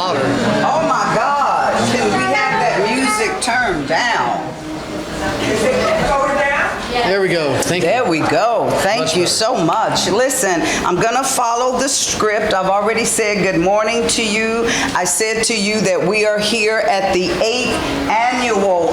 louder. Oh my God, can we have that music turned down? There we go. Thank you. There we go. Thank you so much. Listen, I'm going to follow the script. I've already said good morning to you. I said to you that we are here at the 8th annual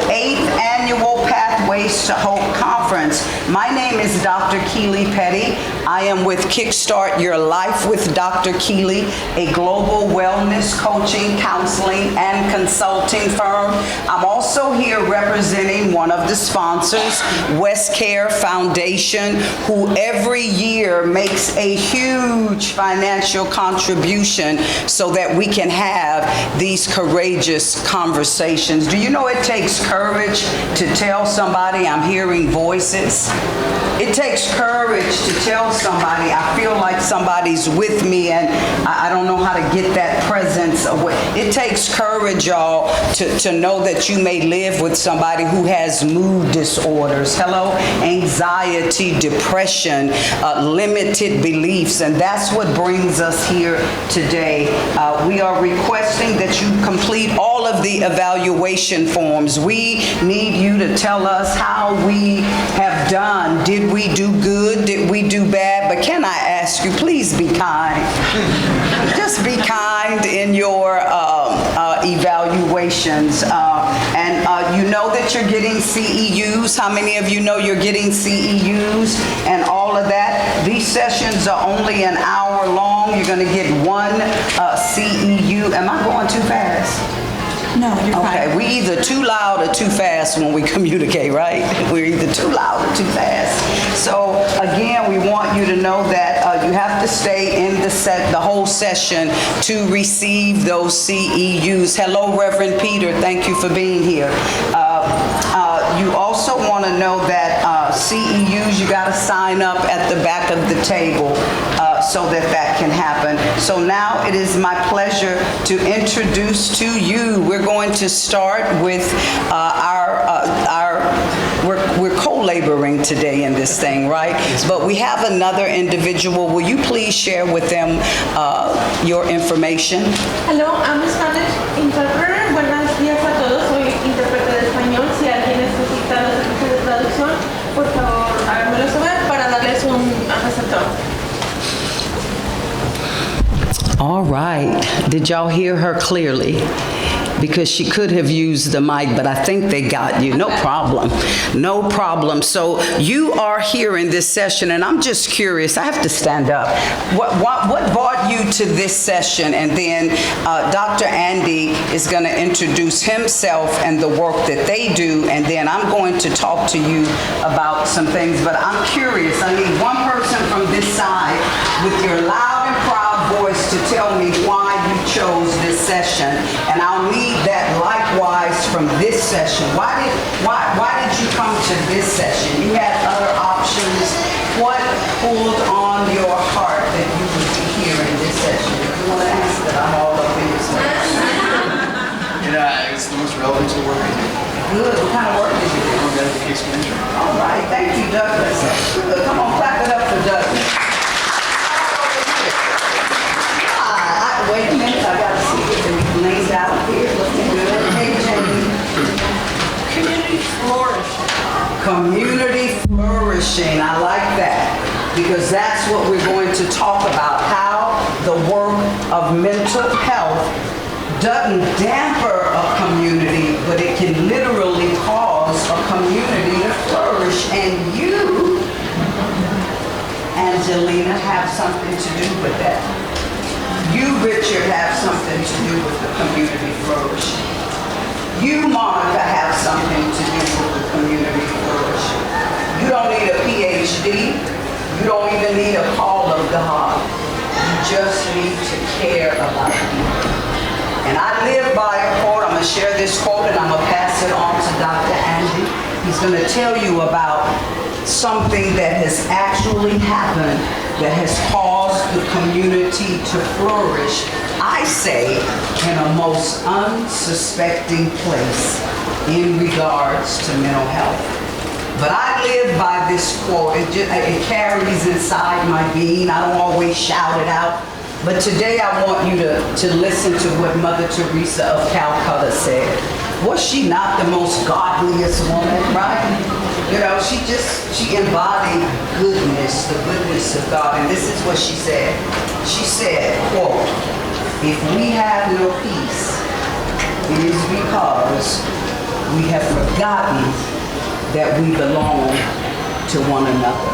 Pathways to Hope Conference. My name is Dr. Keely Petty. I am with Kickstart Your Life with Dr. Keely, a global wellness coaching, counseling, and consulting firm. I'm also here representing one of the sponsors, Westcare Foundation, who every year makes a huge financial contribution so that we can have these courageous conversations. Do you know it takes courage to tell somebody I'm hearing voices? It takes courage to tell somebody I feel like somebody's with me and I don't know how to get that presence away. It takes courage, y'all, to know that you may live with somebody who has mood disorders. Hello? Anxiety, depression, limited beliefs, and that's what brings us here today. We are requesting that you complete all of the evaluation forms. We need you to tell us how we have done. Did we do good? Did we do bad? But can I ask you, please be kind. Just be kind in your evaluations. You know that you're getting CEUs. How many of you know you're getting CEUs and all of that? These sessions are only an hour long. You're going to get one CEU. Am I going too fast? No, you're fine. Okay, we either too loud or too fast when we communicate, right? We're either too loud or too fast. So again, we want you to know that you have to stay in the whole session to receive those CEUs. Hello, Reverend Peter. Thank you for being here. You also want to know that CEUs, you got to sign up at the back of the table so that can happen. So now it is my pleasure to introduce to you. We're going to start with we're co-laboring today in this thing, right? But we have another individual. Will you please share with them your information? Hello, I'm a Spanish interpreter. Buenos días a todos. Soy intérprete de español. Si alguien necesita los servicios de traducción, por favor, háganmelo saber para darles un receptor. All right. Did y'all hear her clearly? Because she could have used the mic, but I think they got you. No problem. No problem. So you are here in this session, and I'm just curious. I have to stand up. What brought you to this session? And then Dr. Andy is going to introduce himself and the work that they do, and then I'm going to talk to you about some things. But I'm curious. I need one person from this side with your loud and proud voice to tell me why you chose this session, and I'll need that likewise from this session. Why did you come to this session? You had other options. What pulled on your heart that you would be here in this session? If you want to answer that, I'm all up in this session. It's the most relevant to the work I do. Good. What kind of work did you do? I'm medical case management. All right. Thank you, Douglas. Good. Come on, clap it up for Douglas. Wait a minute, I got to see if it lays out here. Looking good. Hey, Jamie. Community flourishing. Community flourishing. I like that because that's what we're going to talk about. How the work of mental health doesn't damper a community, but it can literally cause a community to flourish. And you, Angelina, have something to do with that. You, Richard, have something to do with the community flourishing. You, Monica, have something to do with the community flourishing. You don't need a PhD. You don't even need a call of God. You just need to care about people. And I live by a quote. I'm going to share this quote and I'm going to pass it on to Dr. Andy. He's going to tell you about something that has actually happened that has caused the community to flourish, I say, in a most unsuspecting place in regards to mental health. But I live by this quote. It carries inside my being. I don't always shout it out, But today I want you to listen to what Mother Teresa of Calcutta said. Was she not the most godliest woman, right? You know, she embodied goodness, the goodness of God. And this is what she said. She said, quote, "If we have no peace, it is because we have forgotten that we belong to one another."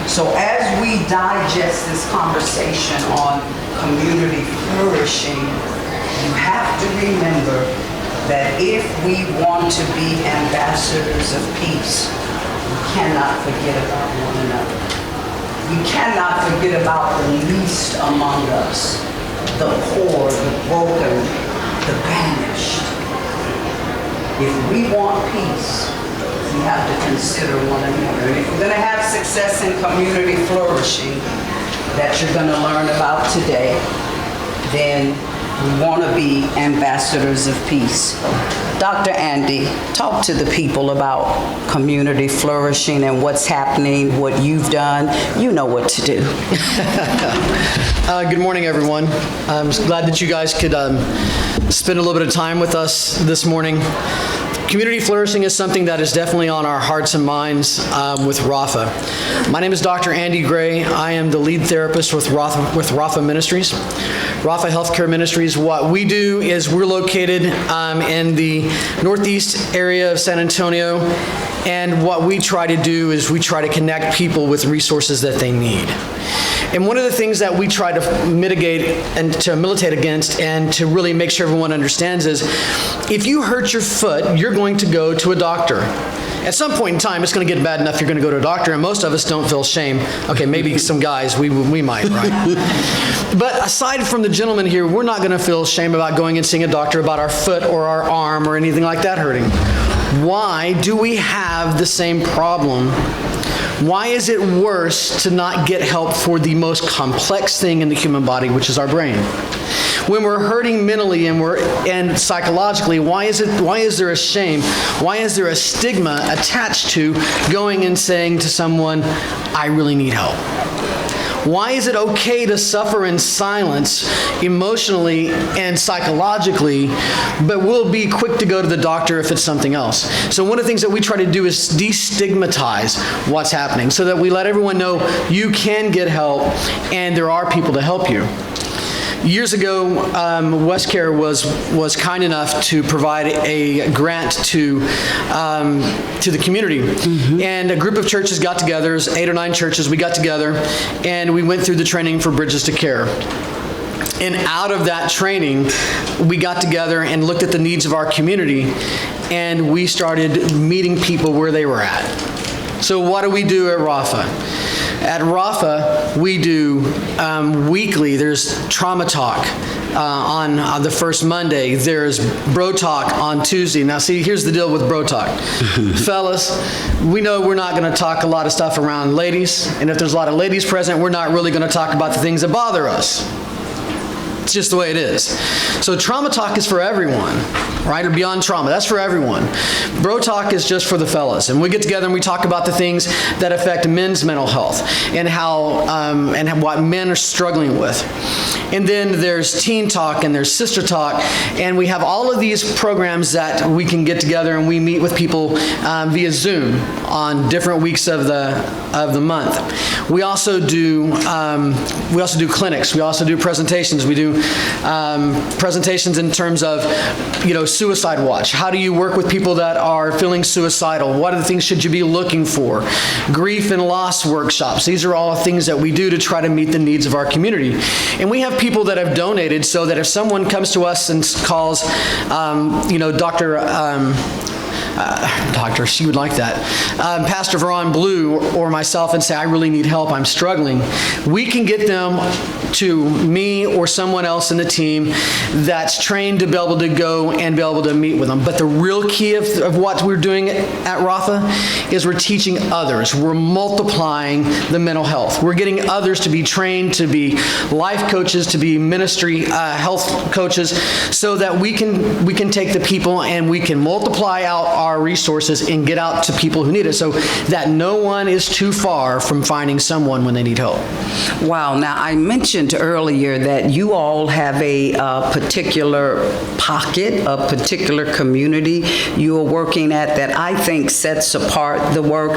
So as we digest this conversation on community flourishing, you have to remember that if we want to be ambassadors of peace, we cannot forget about one another. We cannot forget about the least among us, the poor, the broken, the banished. If we want peace, we have to consider one another. And if we're going to have success in community flourishing that you're going to learn about today, then we want to be ambassadors of peace. Dr. Andy, talk to the people about community flourishing and what's happening, what you've done. You know what to do. Good morning, everyone. I'm glad that you guys could spend a little bit of time with us this morning. Community flourishing is something that is definitely on our hearts and minds with Rapha. My name is Dr. Andy Gray. I am the lead therapist with Rapha Ministries. Rapha Healthcare Ministries, what we do is we're located in the northeast area of San Antonio, and what we try to do is we try to connect people with resources that they need. And one of the things that we try to mitigate and to militate against and to really make sure everyone understands is if you hurt your foot, you're going to go to a doctor. At some point in time, it's going to get bad enough you're going to go to a doctor, and most of us don't feel shame. Okay, maybe some guys, we might, right? But aside from the gentlemen here, we're not going to feel shame about going and seeing a doctor about our foot or our arm or anything like that hurting. Why do we have the same problem? Why is it worse to not get help for the most complex thing in the human body, which is our brain? When we're hurting mentally and psychologically, why is there a shame? Why is there a stigma attached to going and saying to someone, "I really need help"? Why is it okay to suffer in silence emotionally and psychologically, but we'll be quick to go to the doctor if it's something else? So one of the things that we try to do is destigmatize what's happening so that we let everyone know you can get help and there are people to help you. Years ago, Westcare was kind enough to provide a grant to the community. Mm-hmm. And a group of churches got together, 8 or 9 churches, we got together, and we went through the training for Bridges to Care. And out of that training, we got together and looked at the needs of our community, and we started meeting people where they were at. So what do we do at Rapha? At Rapha, we do weekly, there's trauma talk on the first Monday. There's bro talk on Tuesday. Now see, here's the deal with bro talk. Fellas, we know we're not going to talk a lot of stuff around ladies, and if there's a lot of ladies present, we're not really going to talk about the things that bother us. It's just the way it is. So trauma talk is for everyone, right? Or beyond trauma, that's for everyone. Bro talk is just for the fellas. And we get together and we talk about the things that affect men's mental health and how and what men are struggling with. And then there's teen talk and there's sister talk. And we have all of these programs that we can get together and we meet with people via Zoom on different weeks of the month. We also do clinics. We also do presentations. We do presentations in terms of, suicide watch. How do you work with people that are feeling suicidal? What are the things should you be looking for? Grief and loss workshops. These are all things that we do to try to meet the needs of our community. And we have people that have donated so that if someone comes to us and calls, Doctor, she would like that. Pastor Veron Blue or myself and say, "I really need help, I'm struggling." We can get them to me or someone else in the team that's trained to be able to go and be able to meet with them. But the real key of what we're doing at Rapha is we're teaching others. We're multiplying the mental health. We're getting others to be trained to be life coaches, to be ministry health coaches, so that we can take the people and we can multiply out our resources and get out to people who need it so that no one is too far from finding someone when they need help. Wow. Now, I mentioned earlier that you all have a particular pocket, a particular community you are working at that I think sets apart the work,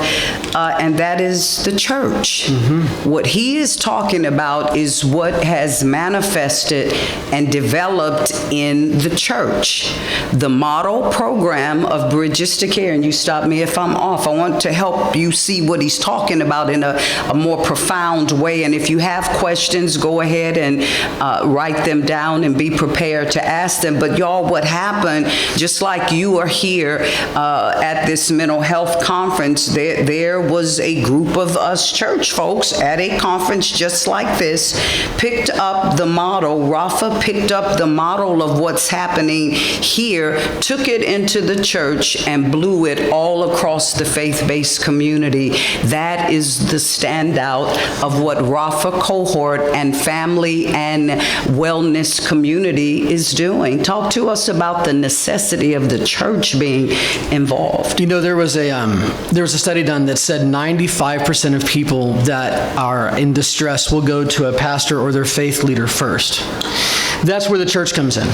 and that is the church. What he is talking about is what has manifested and developed in the church. The model program of Bridges to Care, and you stop me if I'm off. I want to help you see what he's talking about in a more profound way, and if you have questions, go ahead and write them down and be prepared to ask them. But y'all, what happened, just like you are here at this mental health conference, there was a group of us church folks at a conference just like this, picked up the model. Rapha picked up the model of what's happening here, took it into the church, and blew it all across the faith-based community. That is the standout of what Rapha Cohort and family and wellness community is doing. Talk to us about the necessity of the church being involved. You know, there was a study done that said 95% of people that are in distress will go to a pastor or their faith leader first. That's where the church comes in.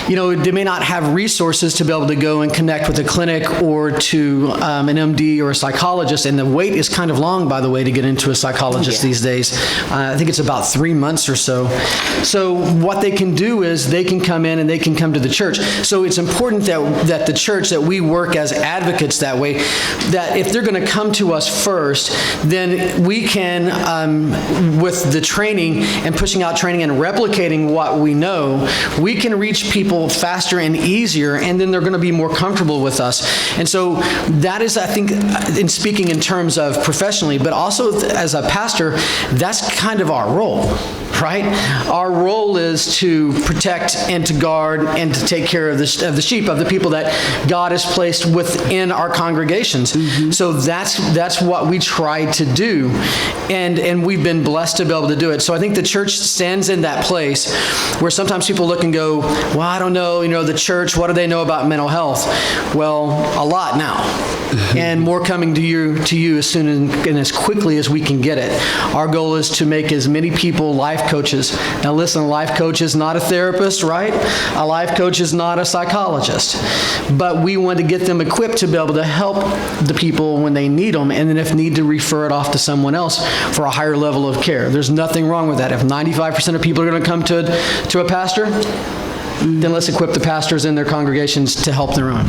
You know, they may not have resources to be able to go and connect with a clinic or to an MD or a psychologist, and the wait is kind of long, by the way, to get into a psychologist these days. I think it's about 3 months or so. So what they can do is they can come in and they can come to the church. So it's important that the church, that we work as advocates that way, that if they're going to come to us first, then we can, with the training and pushing out training and replicating what we know, we can reach people faster and easier, and then they're going to be more comfortable with us. And so that is, I think, in speaking in terms of professionally, but also as a pastor, that's kind of our role, right? Our role is to protect and to guard and to take care of the sheep, of the people that God has placed within our congregations. So that's what we try to do, and we've been blessed to be able to do it. So I think the church stands in that place where sometimes people look and go, well, I don't know, the church, what do they know about mental health? Well, a lot now, and more coming to you as soon and as quickly as we can get it. Our goal is to make as many people life coaches. Now listen, a life coach is not a therapist, right? A life coach is not a psychologist, but we want to get them equipped to be able to help the people when they need them, and then if need to refer it off to someone else for a higher level of care. There's nothing wrong with that. If 95% of people are going to come to a pastor, then let's equip the pastors in their congregations to help their own.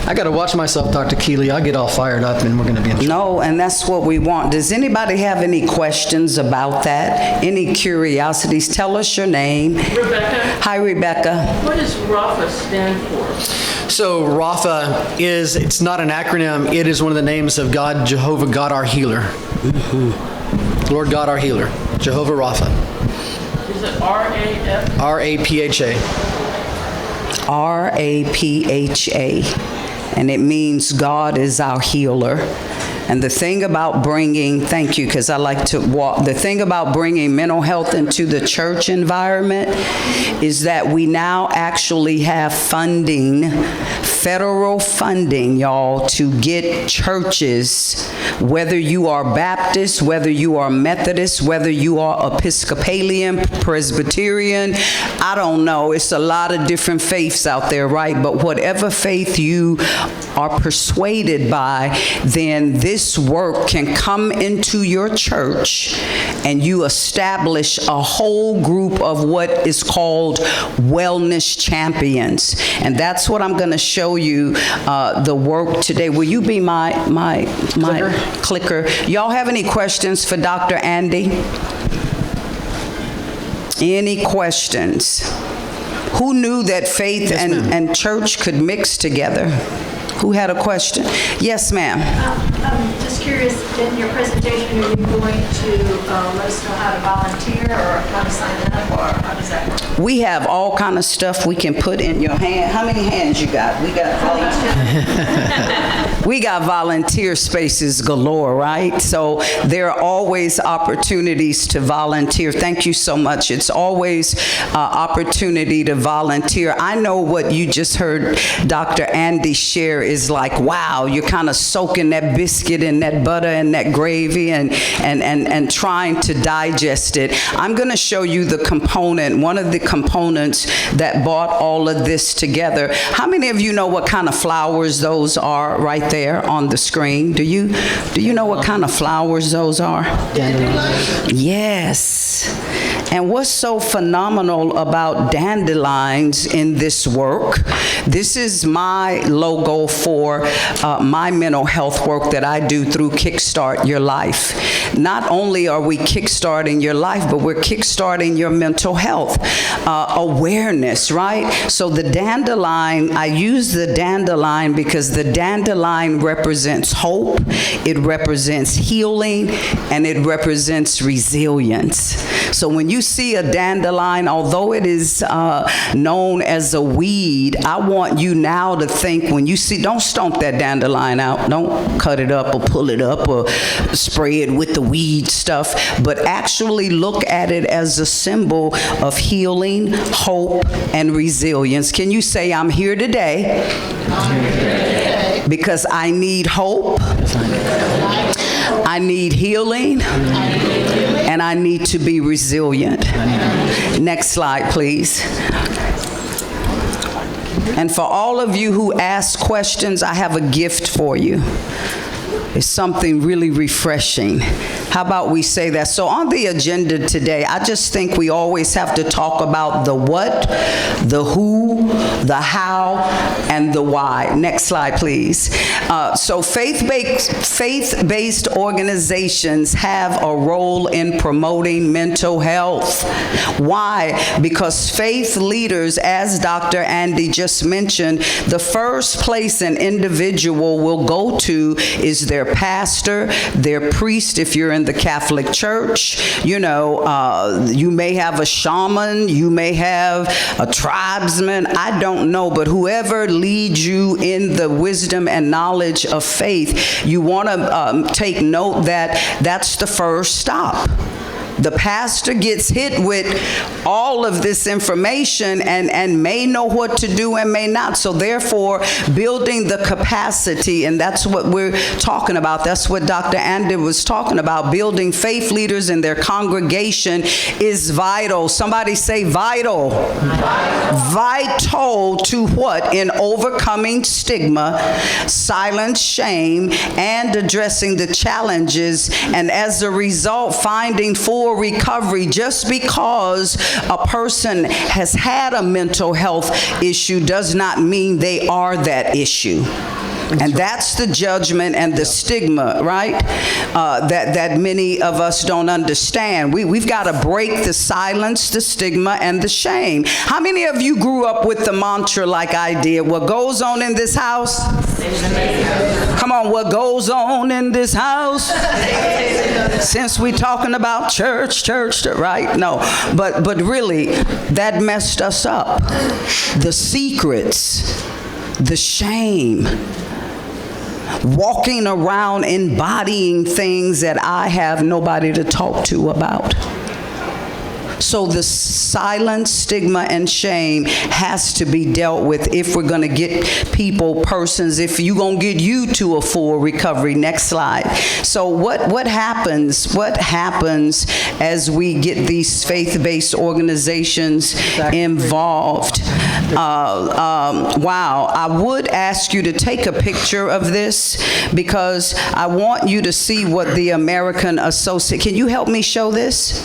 I got to watch myself, Dr. Keely. I'll get all fired up and we're going to be in trouble. No, and that's what we want. Does anybody have any questions about that? Any curiosities? Tell us your name. Rebecca. Hi, Rebecca. What does Rapha stand for? So Rapha it's not an acronym. It is one of the names of God, Jehovah, God our healer. Lord God our healer, Jehovah Rapha. Is it R-A-F? R-A-P-H-A. R-A-P-H-A. And it means God is our healer. And the thing about bringing, thank you, because I like to walk, the thing about bringing mental health into the church environment is that we now actually have funding, federal funding, y'all, to get churches, whether you are Baptist, whether you are Methodist, whether you are Episcopalian, Presbyterian, I don't know, it's a lot of different faiths out there, right? But whatever faith you are persuaded by, then this work can come into your church and you establish a whole group of what is called wellness champions. And that's what I'm going to show you the work today. Will you be my clicker? Y'all have any questions for Dr. Andy? Any questions? Who knew that faith and church could mix together? Who had a question? Yes, ma'am. Just curious, in your presentation, are you going to let us know how to volunteer or how to sign up, or how does that work? We have all kind of stuff we can put in your hand. How many hands you got? We got volunteer spaces galore, right? So there are always opportunities to volunteer. Thank you so much. It's always opportunity to volunteer. I know what you just heard Dr. Andy share is like, wow, you're kind of soaking that biscuit in that butter and that gravy and trying to digest it. I'm going to show you the component, one of the components that brought all of this together. How many of you know what kind of flowers those are right there on the screen? Do you know what kind of flowers those are? Yes. And what's so phenomenal about dandelions in this work, this is my logo for my mental health work that I do through Kickstart Your Life. Not only are we kickstarting your life, but we're kickstarting your mental health awareness, right? So the dandelion, I use the dandelion because the dandelion represents hope, it represents healing, and it represents resilience. So when you see a dandelion, although it is known as a weed, I want you now to think, when you see, don't stomp that dandelion out, don't cut it up or pull it up or spray it with the weed stuff, but actually look at it as a symbol of healing, hope, and resilience. Can you say, I'm here today because I need hope, I need healing, and I need to be resilient. Next slide, please. And for all of you who ask questions, I have a gift for you. It's something really refreshing. How about we say that? So on the agenda today, I just think we always have to talk about the what, the who, the how, and the why. Next slide, please. So faith-based organizations have a role in promoting mental health. Why? Because faith leaders, as Dr. Andy just mentioned, the first place an individual will go to is their pastor, their priest, if you're in the Catholic Church. You know, you may have a shaman, you may have a tribesman, I don't know, but whoever leads you in the wisdom and knowledge of faith, you want to take note that that's the first stop. The pastor gets hit with all of this information and may know what to do and may not. So therefore, building the capacity, and that's what we're talking about. That's what Dr. Andy was talking about. Building faith leaders in their congregation is vital. Somebody say vital. Vital to what? In overcoming stigma, silence, shame, and addressing the challenges, and as a result, finding full recovery. Just because a person has had a mental health issue does not mean they are that issue. And that's the judgment and the stigma, right? That many of us don't understand. We've got to break the silence, the stigma, and the shame. How many of you grew up with the mantra like I did? What goes on in this house? Come on, what goes on in this house? Since we're talking about church, right? No, but really, that messed us up. The secrets, the shame, walking around embodying things that I have nobody to talk to about. So the silence, stigma, and shame has to be dealt with if we're going to get people, persons, if you're going to get you to a full recovery. Next slide. So what happens as we get these faith-based organizations involved? Wow, I would ask you to take a picture of this because I want you to see what the American Association, can you help me show this?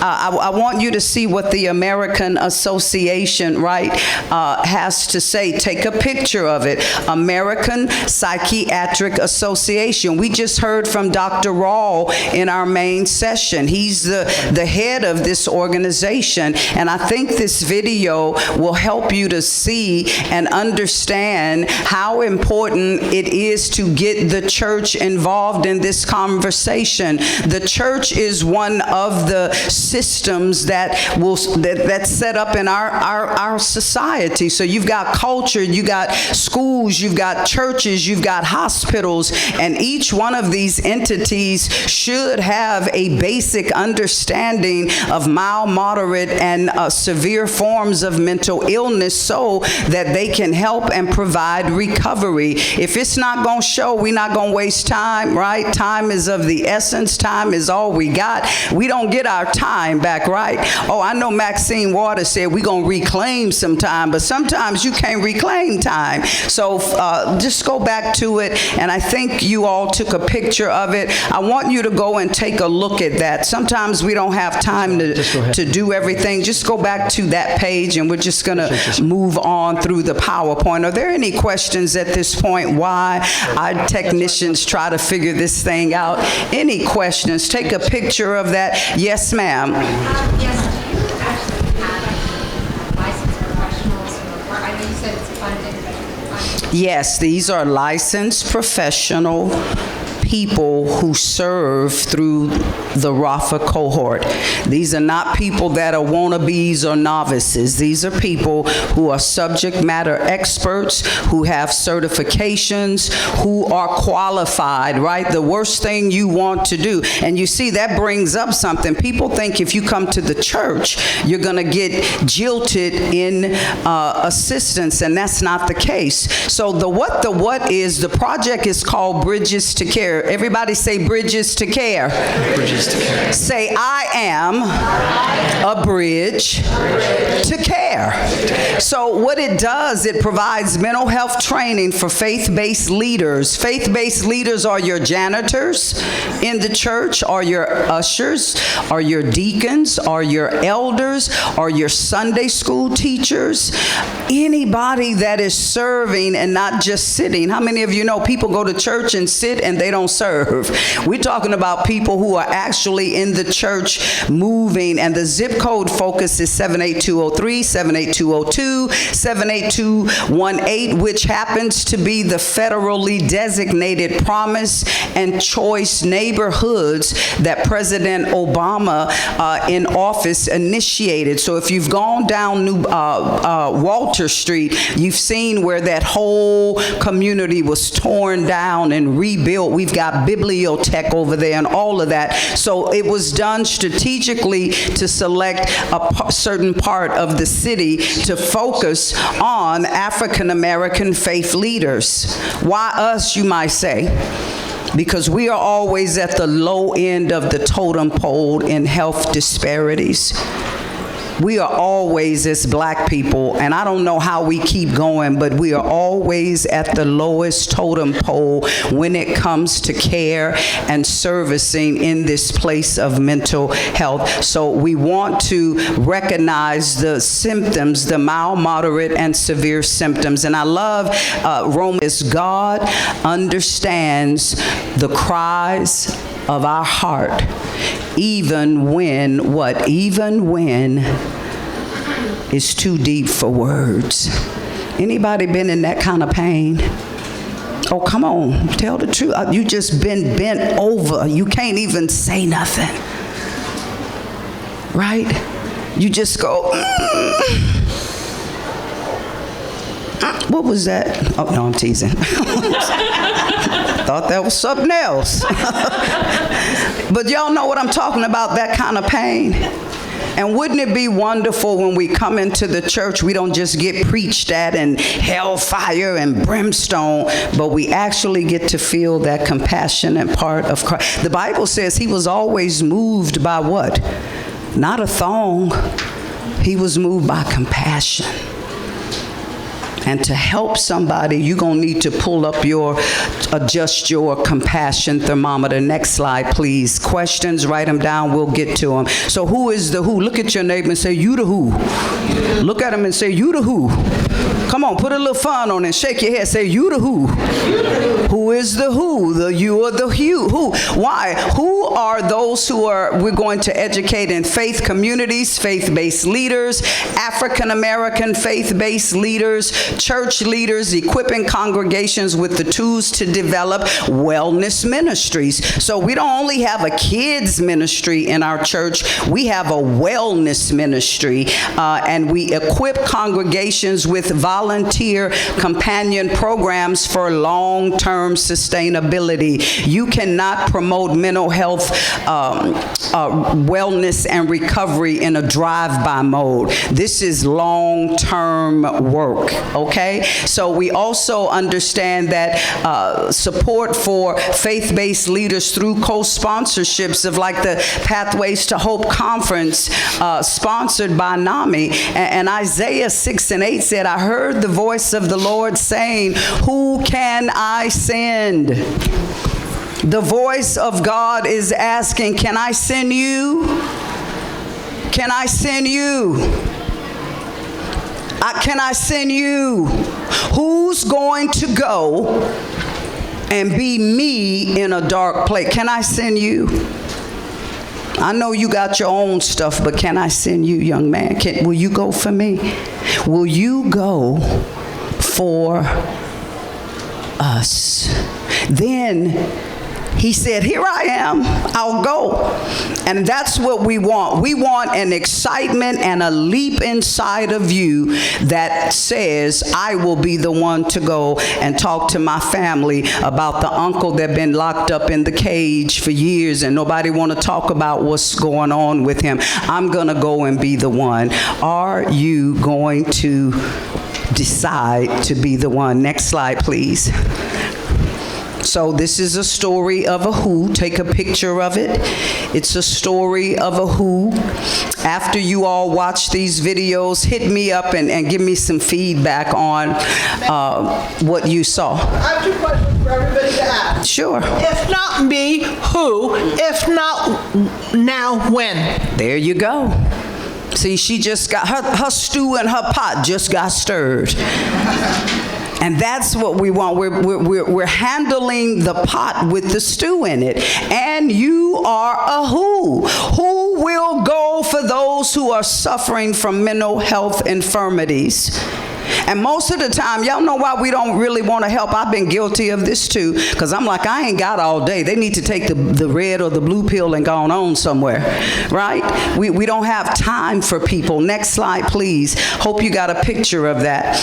I want you to see what the American Association, right, has to say. Take a picture of it. American Psychiatric Association. We just heard from Dr. Rawl in our main session. He's the head of this organization, and I think this video will help you to see and understand how important it is to get the church involved in this conversation. The church is one of the systems that's set up in our society. So you've got culture, you got schools, you've got churches, you've got hospitals, and each one of these entities should have a basic understanding of mild, moderate, and severe forms of mental illness so that they can help and provide recovery. If it's not going to show, we're not going to waste time, right? Time is of the essence. Time is all we got. We don't get our time back, right? Oh, I know Maxine Waters said we're going to reclaim some time, but sometimes you can't reclaim time. So just go back to it, and I think you all took a picture of it. I want you to go and take a look at that. Sometimes we don't have time to do everything. Just go back to that page, and we're just going to move on through the PowerPoint. Are there any questions at this point? Why our technicians try to figure this thing out? Any questions? Take a picture of that. Yes, ma'am. Yes, do you actually have licensed professionals or I know you said it's funded. Yes, these are licensed professional people who serve through the Rapha cohort. These are not people that are wannabes or novices. These are people who are subject matter experts, who have certifications, who are qualified, right? The worst thing you want to do, and you see that brings up something. People think if you come to the church, you're going to get jilted in assistance, and that's not the case. So the what is, the project is called Bridges to Care. Everybody say Bridges to Care. Bridges to Care. Say, I am a bridge to care. So what it does, it provides mental health training for faith-based leaders. Faith-based leaders are your janitors in the church, or your ushers, or your deacons, or your elders, or your Sunday school teachers. Anybody that is serving and not just sitting. How many of you know people go to church and sit and they don't serve? We're talking about people who are actually in the church moving, and the zip code focus is 78203, 78202, 78218, which happens to be the federally designated Promise and Choice neighborhoods that President Obama in office initiated. So if you've gone down Walter Street, you've seen where that whole community was torn down and rebuilt. We've got bibliotech over there and all of that. So it was done strategically to select a certain part of the city to focus on African American faith leaders. Why us, you might say? Because we are always at the low end of the totem pole in health disparities. We are always, as black people, and I don't know how we keep going, but we are always at the lowest totem pole when it comes to care and servicing in this place of mental health. So we want to recognize the symptoms, the mild, moderate, and severe symptoms. And I love Romans. God understands the cries of our heart, even when what? Even when it's too deep for words. Anybody been in that kind of pain? Oh, come on, tell the truth. You just been bent over. You can't even say nothing. Right? You just go, What was that? Oh, no, I'm teasing. Thought that was something else. But y'all know what I'm talking about, that kind of pain. And wouldn't it be wonderful when we come into the church, we don't just get preached at and hellfire and brimstone, but we actually get to feel that compassionate part of Christ. The Bible says he was always moved by what? Not a thong. He was moved by compassion. And to help somebody, you're going to need to pull up your adjust your compassion thermometer. Next slide, please. Questions, write them down. We'll get to them. So who is the who? Look at your neighbor and say, you the who. Look at him and say, you the who. Come on, put a little fun on it. Shake your head. Say, you the who. Who is the who? The you or the who? Why? Who are those who we're going to educate in faith communities, faith-based leaders, African-American faith-based leaders, church leaders, equipping congregations with the tools to develop wellness ministries. So we don't only have a kids ministry in our church, we have a wellness ministry, and we equip congregations with volunteer companion programs for long-term sustainability. You cannot promote mental health, wellness, and recovery in a drive-by mode. This is long-term work, okay? So we also understand that support for faith-based leaders through co-sponsorships of like the Pathways to Hope Conference sponsored by NAMI. And Isaiah 6:8 said, I heard the voice of the Lord saying, who can I send? The voice of God is asking, can I send you? Can I send you? Can I send you? Who's going to go and be me in a dark place? Can I send you? I know you got your own stuff, but can I send you, young man? Will you go for me? Will you go for us? Then he said, here I am, I'll go. And that's what we want. We want an excitement and a leap inside of you that says, I will be the one to go and talk to my family about the uncle that been locked up in the cage for years and nobody want to talk about what's going on with him. I'm going to go and be the one. Are you going to decide to be the one? Next slide, please. So this is a story of a who. Take a picture of it. It's a story of a who. After you all watch these videos, hit me up and give me some feedback on what you saw. I have two questions for everybody to ask. Sure. If not me, who? If not now, when? There you go. See, she just got, her stew and her pot just got stirred. And that's what we want. We're handling the pot with the stew in it. And you are a who. Who will go for those who are suffering from mental health infirmities? And most of the time, y'all know why we don't really want to help. I've been guilty of this too, because I'm like, I ain't got all day. They need to take the red or the blue pill and go on somewhere, right? We don't have time for people. Next slide, please. Hope you got a picture of that.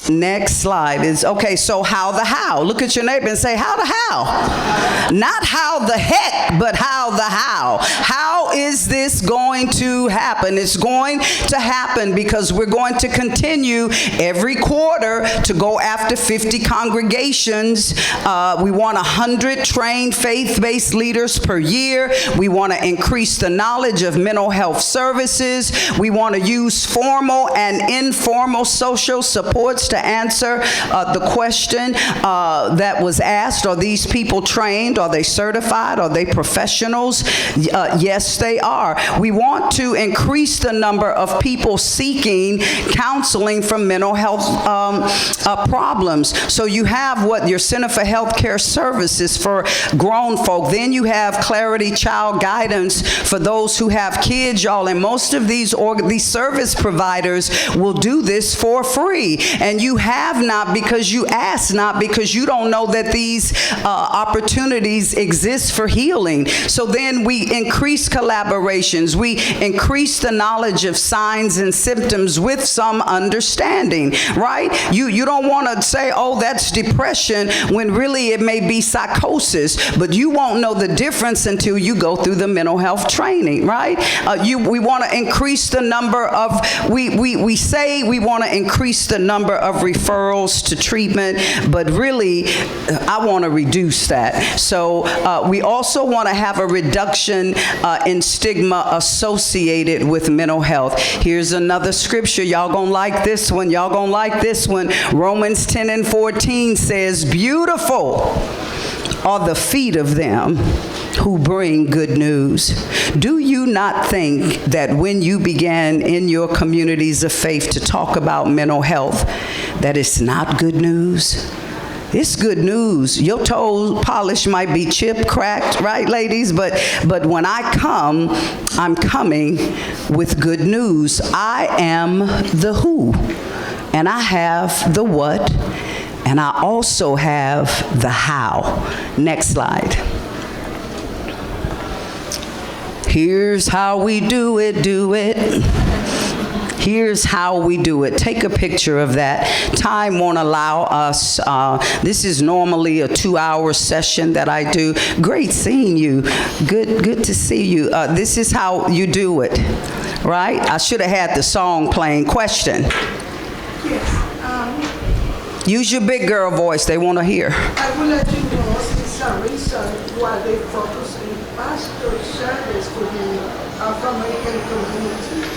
Next slide is, okay, so how the how? Look at your neighbor and say, how the how? Not how the heck, but how the how. How is this going to happen? It's going to happen because we're going to continue every quarter to go after 50 congregations. We want 100 trained faith-based leaders per year. We want to increase the knowledge of mental health services. We want to use formal and informal social supports to answer the question that was asked. Are these people trained? Are they certified? Are they professionals? Yes, they are. We want to increase the number of people seeking counseling from mental health problems. So you have what your Center for Healthcare Services for grown folk. Then you have Clarity Child Guidance for those who have kids, y'all. And most of these service providers will do this for free. And you have not because you ask not, because you don't know that these opportunities exist for healing. So then we increase collaborations. We increase the knowledge of signs and symptoms with some understanding, right? You don't want to say, oh, that's depression, when really it may be psychosis, but you won't know the difference until you go through the mental health training, right? We want to increase the number of, we say we want to increase the number of referrals to treatment, but really, I want to reduce that. So we also want to have a reduction in stigma associated with mental health. Here's another scripture. Y'all gonna like this one. Y'all gonna gonna like this one. Romans 10:14 says, beautiful are the feet of them who bring good news. Do you not think that when you began in your communities of faith to talk about mental health, that it's not good news? It's good news. Your toe polish might be chipped, cracked, right, ladies? But when I come, I'm coming with good news. I am the who, and I have the what, and I also have the how. Next slide. Here's how we do it, Here's how we do it. Take a picture of that. Time won't allow us. This is normally a 2-hour session that I do. Great seeing you. Good to see you. This is how you do it, right? I should have had the song playing. Question. Yes. Use your big girl voice. They want to hear. I will let you know it's a reason why they focus in pastor service for the Afro-American community.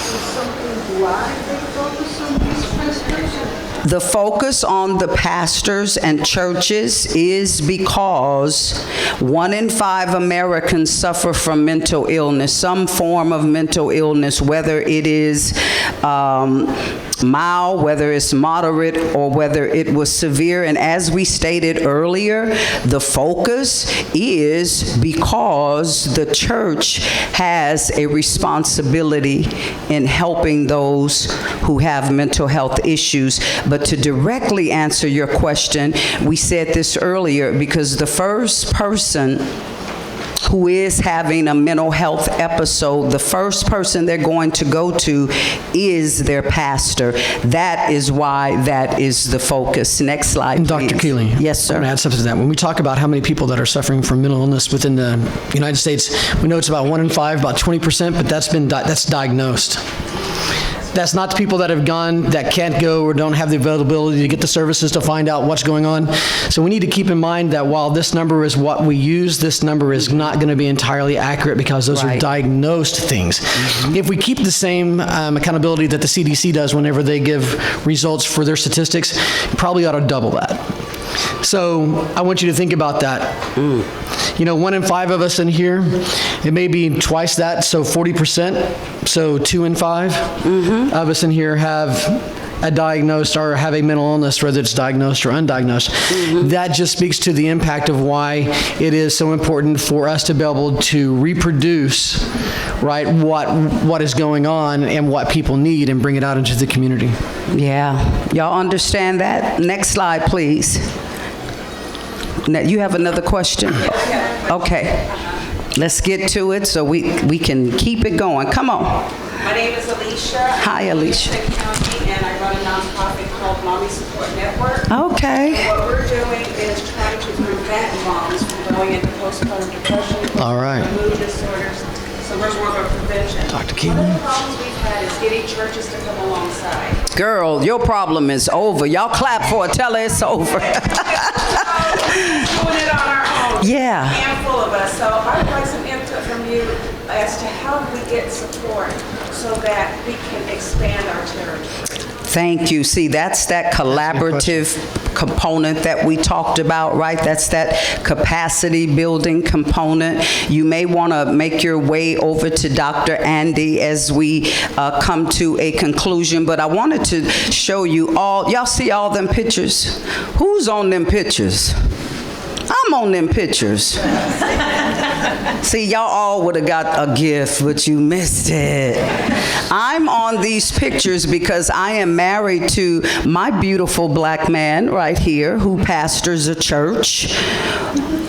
Is something why they focus on these pastors? The focus on the pastors and churches is because 1 in 5 Americans suffer from mental illness, some form of mental illness, whether it is mild, whether it's moderate, or whether it was severe. And as we stated earlier, the focus is because the church has a responsibility in helping those who have mental health issues. But to directly answer your question, we said this earlier, because the first person who is having a mental health episode, the first person they're going to go to is their pastor. That is why that is the focus. Next slide, please. Dr. Keely. Yes, sir. I'm going to add something to that. When we talk about how many people that are suffering from mental illness within the United States, we know it's about 1 in 5, about 20%, but that's diagnosed. That's not the people that have gone, that can't go or don't have the availability to get the services to find out what's going on. So we need to keep in mind that while this number is what we use, this number is not going to be entirely accurate because those are diagnosed things. If we keep the same accountability that the CDC does whenever they give results for their statistics, probably ought to double that. So I want you to think about that. You know, 1 in 5 of us in here, it may be twice that, so 40%. So 2 in 5 of us in here have a diagnosed or have a mental illness, whether it's diagnosed or undiagnosed. That just speaks to the impact of why it is so important for us to be able to reproduce, right, what is going on and what people need and bring it out into the community. Yeah. Y'all understand that? Next slide, please. Now, you have another question? Okay. Let's get to it so we can keep it going. Come on. My name is Alicia. Hi, Alicia. I'm in County, and I run a nonprofit called NAMI Support Network. Okay. And what we're doing is trying to prevent moms from going into postpartum depression, All right. mood disorders. So we're more of a prevention. Dr. Keely. One of the problems we've had is getting churches to come alongside. Girl, your problem is over. Y'all clap for it. Tell her it's over. Doing it on our own. Yeah. A handful of us. So I would like some input from you as to how we get support so that we can expand our territory. Thank you. See, that's that collaborative component that we talked about, right? That's that capacity building component. You may want to make your way over to Dr. Andy as we come to a conclusion, but I wanted to show you all. Y'all see all them pictures? Who's on them pictures? I'm on them pictures. See, y'all all would have got a gift, but you missed it. I'm on these pictures because I am married to my beautiful black man right here who pastors a church.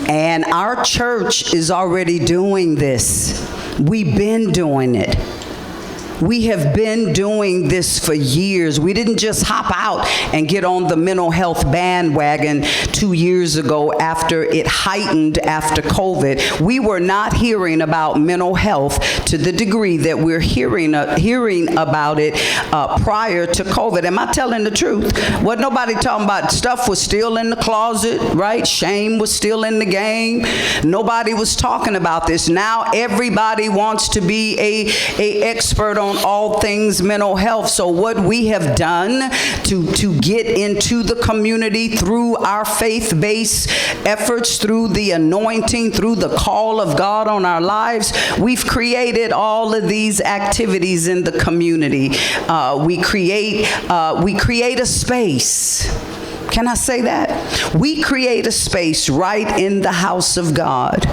And our church is already doing this. We've been doing it. We have been doing this for years. We didn't just hop out and get on the mental health bandwagon 2 years ago after it heightened after COVID. We were not hearing about mental health to the degree that we're hearing about it prior to COVID. Am I telling the truth? Wasn't nobody talking about stuff was still in the closet, right? Shame was still in the game. Nobody was talking about this. Now everybody wants to be a expert on on all things mental health. So what we have done to get into the community through our faith-based efforts, through the anointing, through the call of God on our lives, we've created all of these activities in the community. We create a space. Can I say that? We create a space right in the house of God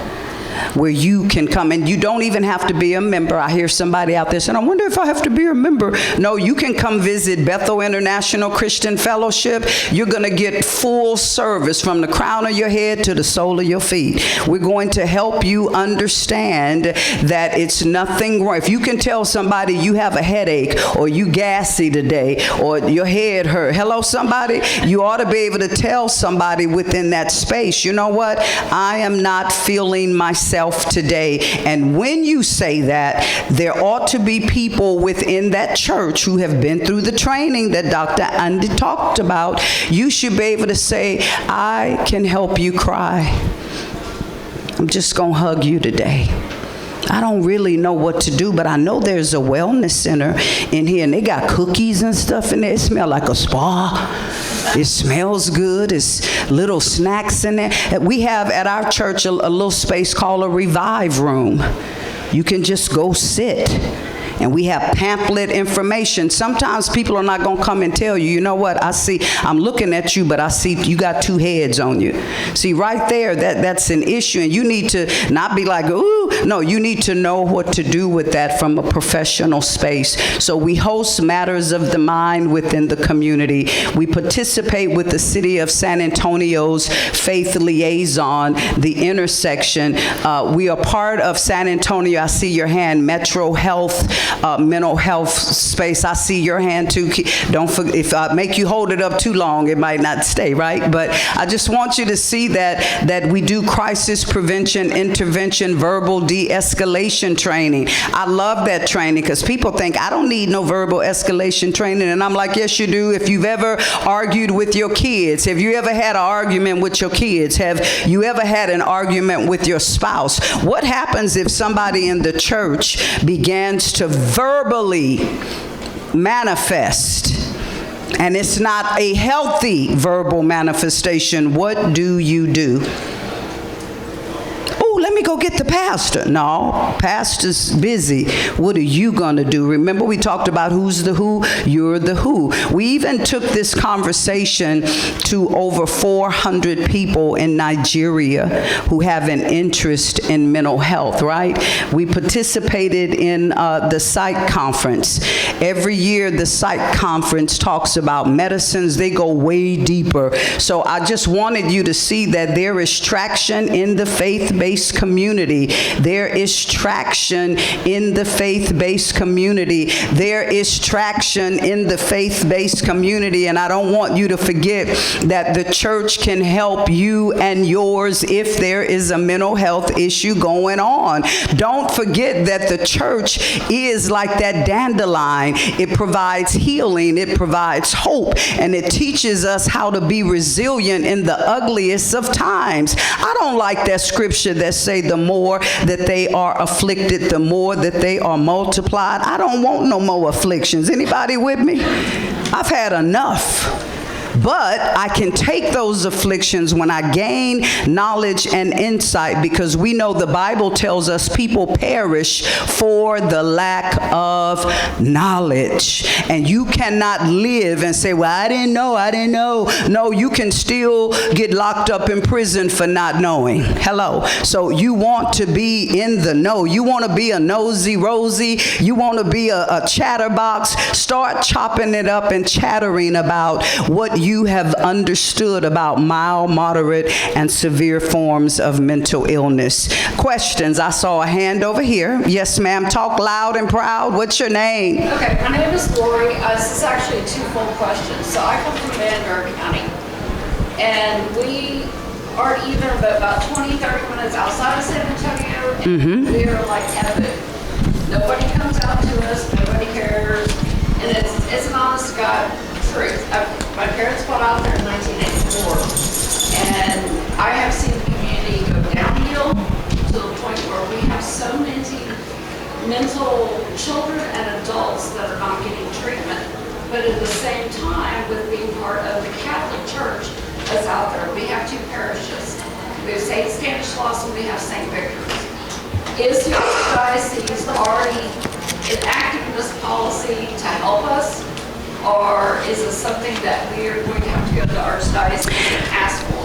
where you can come, and you don't even have to be a member. I hear somebody out there saying, I wonder if I have to be a member. No, you can come visit Bethel International Christian Fellowship. You're going to get full service from the crown of your head to the sole of your feet. We're going to help you understand that it's nothing wrong. If you can tell somebody you have a headache, or you gassy today, or your head hurt, hello somebody, you ought to be able to tell somebody within that space, you know what, I am not feeling myself today. And when you say that, there ought to be people within that church who have been through the training that Dr. Andy talked about. You should be able to say, I can help you cry. I'm just going to hug you today. I don't really know what to do, but I know there's a wellness center in here, and they got cookies and stuff in there. It smells like a spa. It smells good. It's little snacks in there. We have at our church a little space called a Revive Room. You can just go sit. And we have pamphlet information. Sometimes people are not going to come and tell you, you know what, I see, I'm looking at you, but I see you got two heads on you. See, right there, that's an issue, and you need to not be like, ooh, no, you need to know what to do with that from a professional space. So we host matters of the mind within the community. We participate with the City of San Antonio's Faith Liaison, the intersection. We are part of San Antonio, I see your hand, Metro Health, mental health space. I see your hand too. Don't forget, if I make you hold it up too long, it might not stay, right? But I just want you to see that we do crisis prevention, intervention, verbal de-escalation training. I love that training because people think, I don't need no verbal escalation training. And I'm like, yes, you do. If you've ever argued with your kids, have you ever had an argument with your kids? Have you ever had an argument with your spouse? What happens if somebody in the church begins to verbally manifest, and it's not a healthy verbal manifestation? What do you do? Oh, let me go get the pastor. No, pastor's busy. What are you going to do? Remember, we talked about who's the who, you're the who. We even took this conversation to over 400 people in Nigeria who have an interest in mental health, right? We participated in the Psych Conference. Every year, the Psych Conference talks about medicines. They go way deeper. So I just wanted you to see that there is traction in the faith-based community. There is traction in the faith-based community. There is traction in the faith-based community, and I don't want you to forget that the church can help you and yours if there is a mental health issue going on. Don't forget that the church is like that dandelion. It provides healing, it provides hope, and it teaches us how to be resilient in the ugliest of times. I don't like that scripture that say the more that they are afflicted, the more that they are multiplied. I don't want no more afflictions. Anybody with me? I've had enough. But I can take those afflictions when I gain knowledge and insight, because we know the Bible tells us people perish for the lack of knowledge. And you cannot live and say, well, I didn't know. No, you can still get locked up in prison for not knowing. Hello. So you want to be in the know. You want to be a nosy Rosie. You want to be a chatterbox. Start chopping it up and chattering about what you have understood about mild, moderate, and severe forms of mental illness. Questions? I saw a hand over here. Yes, ma'am. Talk loud and proud. What's your name? Okay, my name is Lori. This is actually a twofold question. So I come from Vanderbilt County, and we aren't even but about 20, 30 minutes outside of San Antonio, and we are like epic. Nobody comes out to us, nobody cares, and it's an honest to God truth. My parents bought out there in 1984, and I have seen the community go downhill to the point where we have so many mental children and adults is the Archdiocese already enacting this policy to help us? Or is this something that we are going to have to go to the Archdiocese and ask for?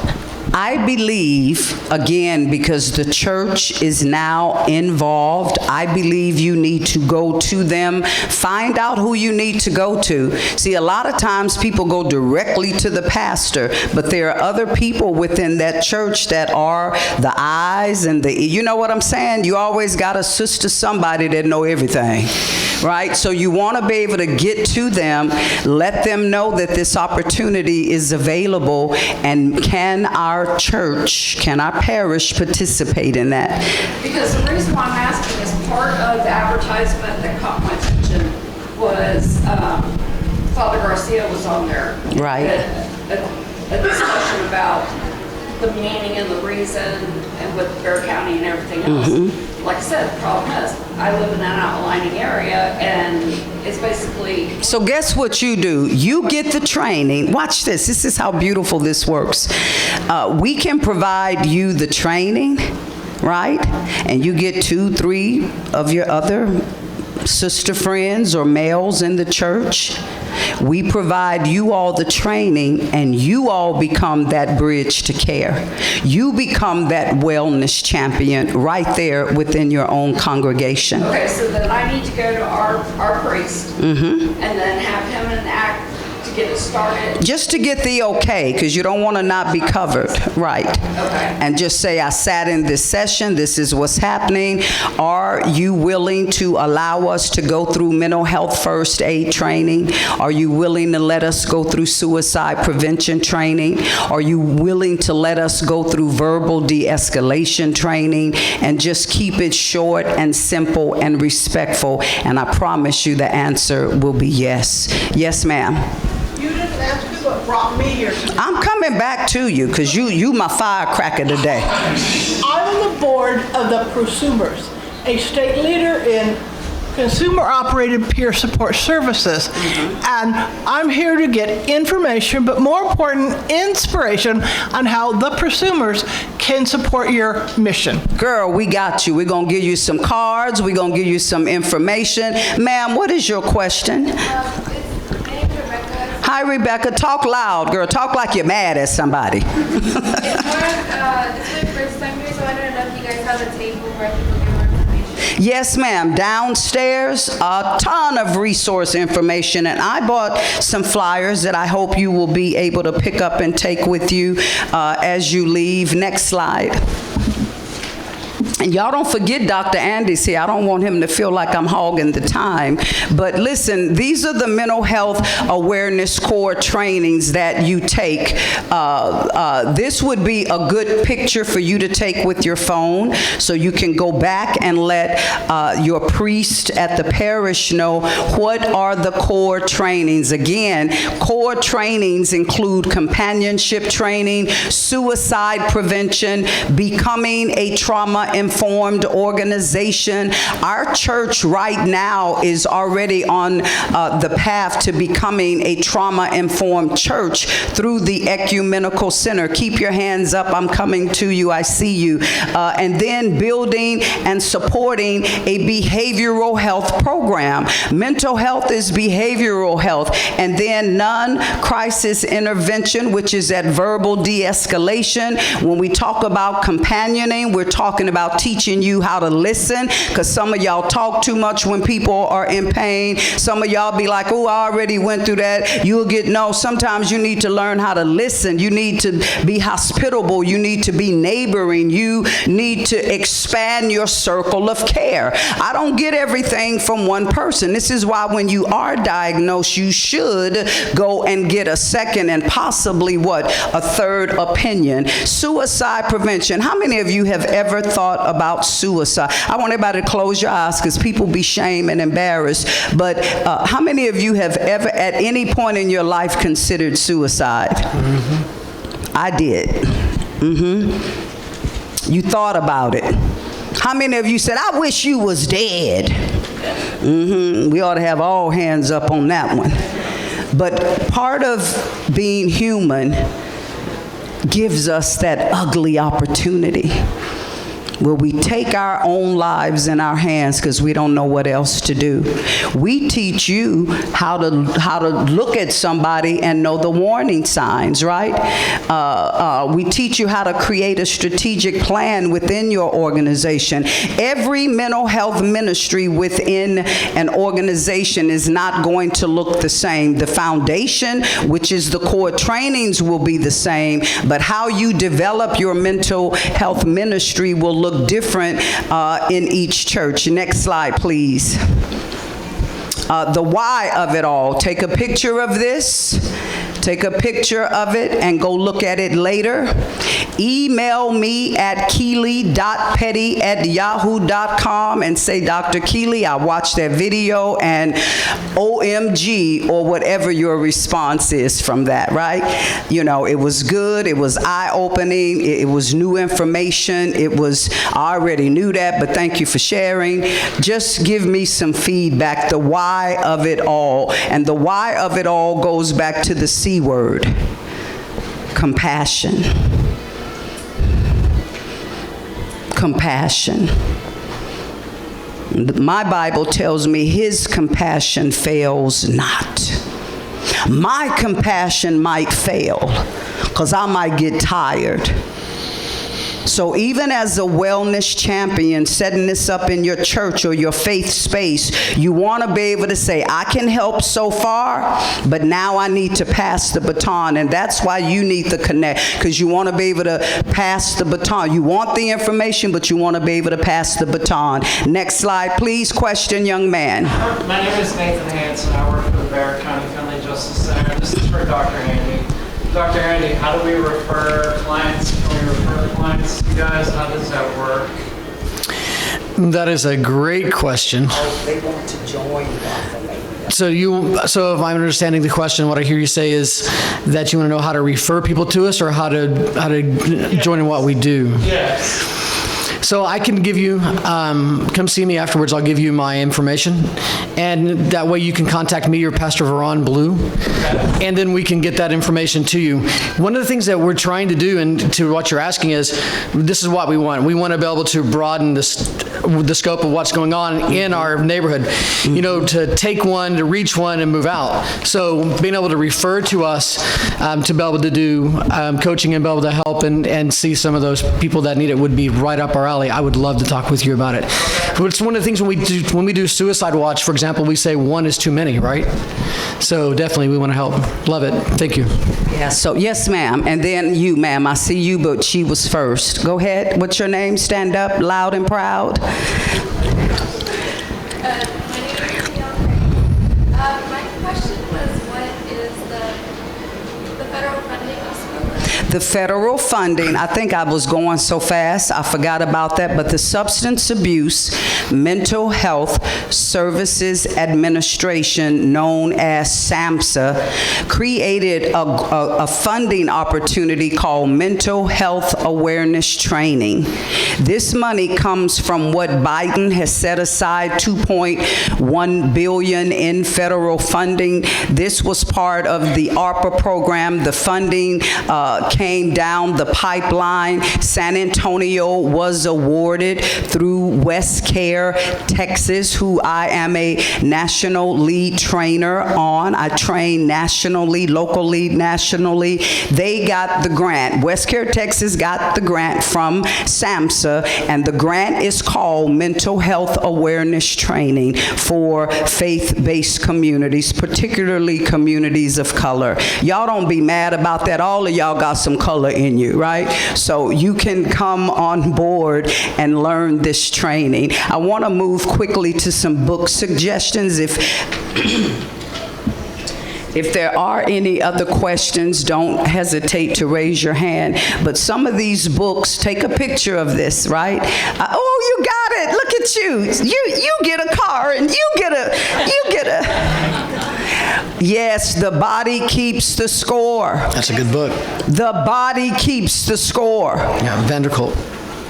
I believe, again, because the church is now involved, I believe you need to go to them, find out who you need to go to. See, a lot of times people go directly to the pastor, but there are other people within that church that are the eyes and the, you know what I'm saying? You always got a sister somebody that know everything, right? So you want to be able to get to them, let them know that this opportunity is available, and can our church, can our parish participate in that? Because the reason why I'm asking is part of the advertisement that caught my attention was Father Garcia was on there. Right. A discussion about the meaning and the reason and with Bear County and everything else. Like I said, the problem is I live in an outlining area and it's basically... So guess what you do? You get the training. Watch this. This is how beautiful this works. We can provide you the training, right? And you get 2, 3 of your other sister friends or males in the church. We provide you all the training, and you all become that bridge to care. You become that wellness champion right there within your own congregation. Okay, so then I need to go to our priest and then have him enact to get it started. Just to get the okay, because you don't want to not be covered, right? Okay. And just say, I sat in this session, this is what's happening. Are you willing to allow us to go through mental health first aid training? Are you willing to let us go through suicide prevention training? Are you willing to let us go through verbal de-escalation training? And just keep it short and simple and respectful. And I promise you the answer will be yes. Yes, ma'am. You didn't ask me what brought me here today. I'm coming back to you because you my firecracker today. I'm on the board of the Prosumers, a state leader in consumer-operated peer support services. And I'm here to get information, but more important, inspiration on how the Prosumers can support your mission. Girl, we got you. We're going to give you some cards. We're going to give you some information. Ma'am, what is your question? Hi, Rebecca. Talk loud, girl. Talk like you're mad at somebody. It's my first time here, so I don't know if you guys have a table where people get more information. Yes, ma'am. Downstairs, a ton of resource information, and I bought some flyers that I hope you will be able to pick up and take with you as you leave. Next slide. And y'all don't forget Dr. Andy's here. I don't want him to feel like I'm hogging the time. But listen, these are the mental health awareness core trainings that you take. This would be a good picture for you to take with your phone so you can go back and let your priest at the parish know what are the core trainings. Again, core trainings include companionship training, suicide prevention, becoming a trauma-informed organization. Our church right now is already on the path to becoming a trauma-informed church through the Ecumenical Center. Keep your hands up. I'm coming to you. I see you. And then building and supporting a behavioral health program. Mental health is behavioral health. And then non-crisis intervention, which is that verbal de-escalation. When we talk about companioning, we're talking about teaching you how to listen, because some of y'all talk too much when people are in pain. Some of y'all be like, oh, I already went through that. You'll get, no, sometimes you need to learn how to listen. You need to be hospitable. You need to be neighboring. You need to expand your circle of care. I don't get everything from one person. This is why when you are diagnosed, you should go and get a second and possibly a third opinion. Suicide prevention. How many of you have ever thought about suicide? I want everybody to close your eyes because people be shamed and embarrassed. But how many of you have ever at any point in your life considered suicide? I did. You thought about it. How many of you said, I wish you was dead? We ought to have all hands up on that one. But part of being human gives us that ugly opportunity where we take our own lives in our hands because we don't know what else to do. We teach you how to look at somebody and know the warning signs, right? We teach you how to create a strategic plan within your organization. Every mental health ministry within an organization is not going to look the same. The foundation, which is the core trainings, will be the same, but how you develop your mental health ministry will look different in each church. Next slide, please. The why of it all. Take a picture of this. Take a picture of it and go look at it later. Email me at keely.petty@yahoo.com and say, Dr. Keely, I watched that video and OMG, or whatever your response is from that, right? You know, it was good, it was eye-opening, it was new information, I already knew that, but thank you for sharing. Just give me some feedback, the why of it all. And the why of it all goes back to the C word, compassion. Compassion. My Bible tells me his compassion fails not. My compassion might fail because I might get tired. So even as a wellness champion, setting this up in your church or your faith space, you want to be able to say, I can help so far, but now I need to pass the baton. And that's why you need to connect, because you want to be able to pass the baton. You want the information, but you want to be able to pass the baton. Next slide, please. Question, young man. My name is Nathan Hansen. I work for the Barrett County Family Justice Center. This is for Dr. Andy. Dr. Andy, how do we refer clients? Can we refer clients to you guys? How does that work? That is a great question. They want to join So if I'm understanding the question, what I hear you say is that you want to know how to refer people to us, or how to join in what we do. Yes. So I can give you, come see me afterwards, I'll give you my information, and that way you can contact me or Pastor Veron Blue, and then we can get that information to you. One of the things that we're trying to do, and to what you're asking, is this is what we want. We want to be able to broaden the scope of what's going on in our neighborhood, you know, to take one, to reach one, and move out. So being able to refer to us to be able to do coaching and be able to help and see some of those people that need it would be right up our alley. I would love to talk with you about it. But it's one of the things when we do suicide watch, for example, we say one is too many, right? So definitely we want to help. Love it. Thank you. Yeah, so yes, ma'am. And then you, ma'am. I see you, but she was first. Go ahead. What's your name? Stand up loud and proud. My name is Keely. My question was, what is the federal funding of school? The federal funding, I think I was going so fast, I forgot about that, but the Substance Abuse Mental Health Services Administration, known as SAMHSA, created a funding opportunity called Mental Health Awareness Training. This money comes from what Biden has set aside, $2.1 billion in federal funding. This was part of the ARPA program. The funding came down the pipeline. San Antonio was awarded through Westcare, Texas, who I am a national lead trainer on. I train nationally, locally, nationally. They got the grant. Westcare, Texas got the grant from SAMHSA, and the grant is called Mental Health Awareness Training for faith-based communities, particularly communities of color. Y'all don't be mad about that. All of y'all got some color in you, right? So you can come on board and learn this training. I want to move quickly to some book suggestions. If there are any other questions, don't hesitate to raise your hand. But some of these books, take a picture of this, right? Oh, you got it. Look at you. You get a car and you get a. Yes, The Body Keeps the Score. That's a good book. The Body Keeps the Score. Yeah, Vanderkolk.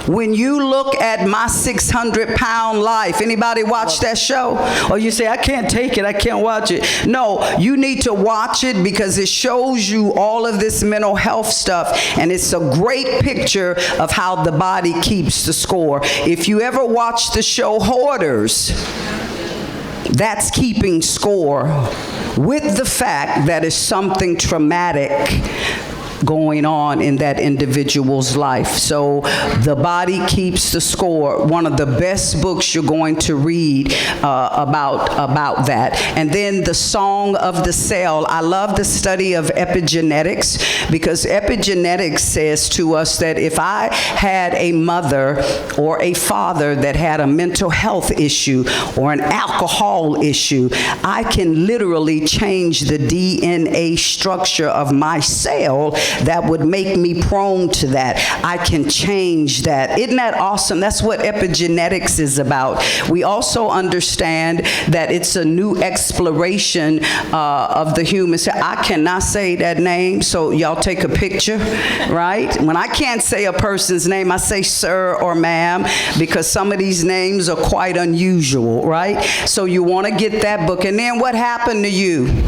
When you look at My 600-Pound Life, anybody watch that show? Or you say, I can't take it, I can't watch it. No, you need to watch it because it shows you all of this mental health stuff, and it's a great picture of how the body keeps the score. If you ever watch the show Hoarders, that's keeping score with the fact that it's something traumatic going on in that individual's life. So the body keeps the score. One of the best books you're going to read about that. And then The Song of the Cell. I love the study of epigenetics because epigenetics says to us that if I had a mother or a father that had a mental health issue or an alcohol issue, I can literally change the DNA structure of my cell that would make me prone to that. I can change that. Isn't that awesome? That's what epigenetics is about. We also understand that it's a new exploration of the human. I cannot say that name, so y'all take a picture, right? When I can't say a person's name, I say sir or ma'am, because some of these names are quite unusual, right? So you want to get that book. And then what happened to you?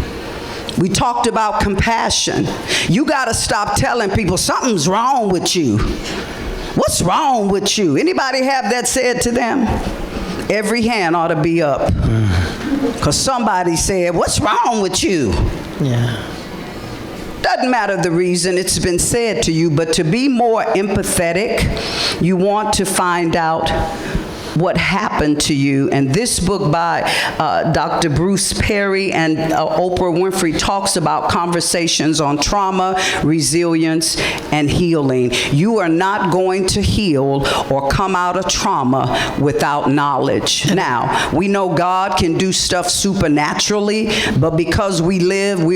We talked about compassion. You got to stop telling people something's wrong with you. What's wrong with you? Anybody have that said to them? Every hand ought to be up. Because somebody said, what's wrong with you? Yeah. Doesn't matter the reason it's been said to you, but to be more empathetic, you want to find out what happened to you. And this book by Dr. Bruce Perry and Oprah Winfrey talks about conversations on trauma, resilience, and healing. You are not going to heal or come out of trauma without knowledge. Now, we know God can do stuff supernaturally, but because we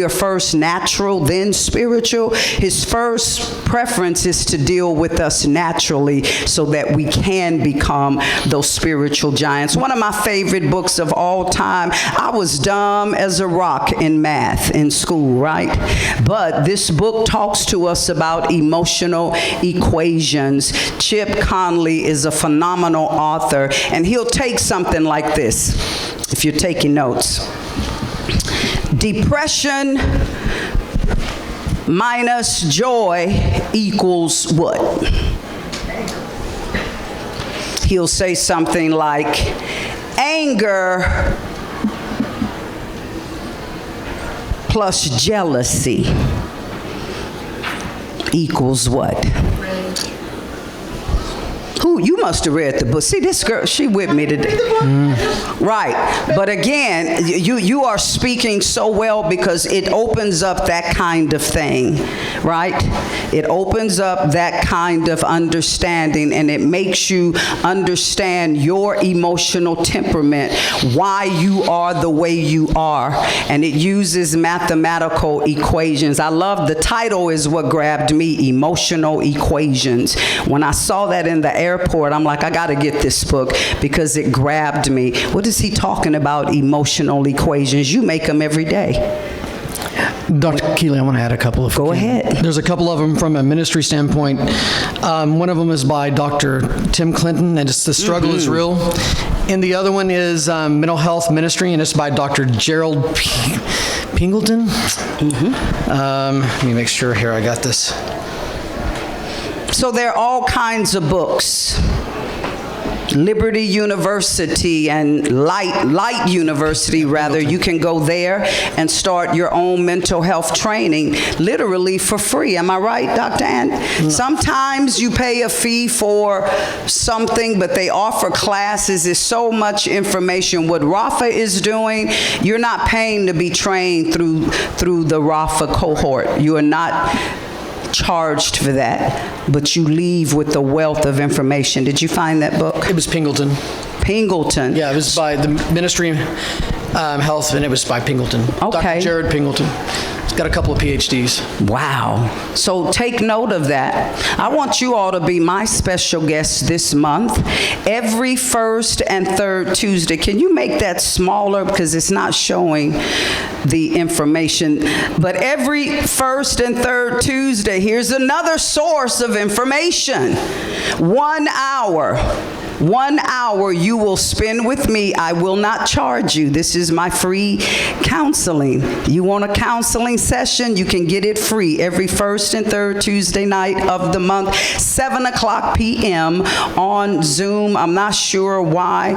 are first natural, then spiritual, his first preference is to deal with us naturally so that we can become those spiritual giants. One of my favorite books of all time. I was dumb as a rock in math in school, right? But this book talks to us about emotional equations. Chip Conley is a phenomenal author, and he'll take something like this, if you're taking notes. Depression minus joy equals what? He'll say something like, anger plus jealousy equals what? Who? You must have read the book. See, this girl, she with me today. Right. But again, you are speaking so well because it opens up that kind of thing, right? It opens up that kind of understanding, and it makes you understand your emotional temperament, why you are the way you are, and it uses mathematical equations. I love the title is what grabbed me, Emotional Equations. When I saw that in the airport, I'm like, I got to get this book because it grabbed me. What is he talking about, emotional equations? You make them every day. Dr. Keely, I want to add a couple of. Go ahead. There's a couple of them from a ministry standpoint. One of them is by Dr. Tim Clinton, and it's The Struggle is Real. And the other one is Mental Health Ministry, and it's by Dr. Gerald Pingleton. Let me make sure here I got this. So there are all kinds of books. Liberty University and Light University, rather, you can go there and start your own mental health training, literally for free. Am I right, Dr. Ann? No. Sometimes you pay a fee for something, but they offer classes. There's so much information. What Rapha is doing, you're not paying to be trained through the Rapha cohort. You are not charged for that, but you leave with the wealth of information. Did you find that book? It was Pingleton. Pingleton. Yeah, it was by the Ministry of Health, and it was by Pingleton. Okay. Dr. Jared Pingleton. got a couple of PhDs. Wow. So take note of that. I want you all to be my special guests this month. Every first and third Tuesday. Can you make that smaller because it's not showing the information? But every first and third Tuesday, here's another source of information. 1 hour. 1 hour you will spend with me. I will not charge you. This is my free counseling. You want a counseling session? You can get it free every first and third Tuesday night of the month, 7:00 p.m. on Zoom. I'm not sure why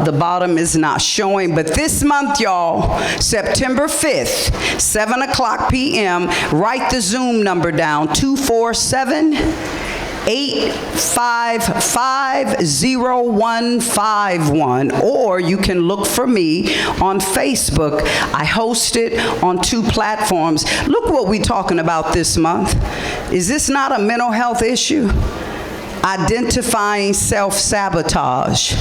the bottom is not showing, but this month, y'all, September 5th, 7:00 p.m., write the Zoom number down, 247-855-0151, or you can look for me on Facebook. I host it on 2 platforms. Look what we're talking about this month. Is this not a mental health issue? Identifying self-sabotage.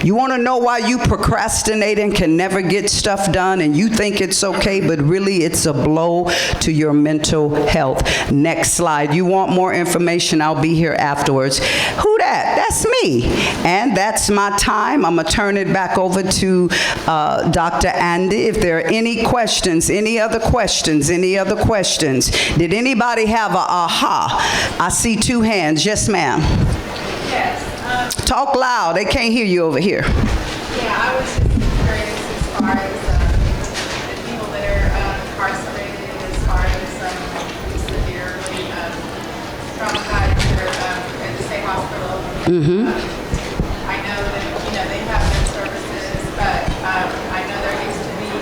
You want to know why you procrastinate and can never get stuff done and you think it's okay, but really it's a blow to your mental health. Next slide. You want more information? I'll be here afterwards. Who that? That's me. And that's my time. I'm going to turn it back over to Dr. Andy. If there are any questions, any other questions? Did anybody have a aha? I see 2 hands. Yes, ma'am. Yes. Talk loud. They can't hear you over here. Yeah, I was just curious as far as the people that are incarcerated, as far as severely traumatized or in the state hospital. I know that, they have their services, but I know there used to be a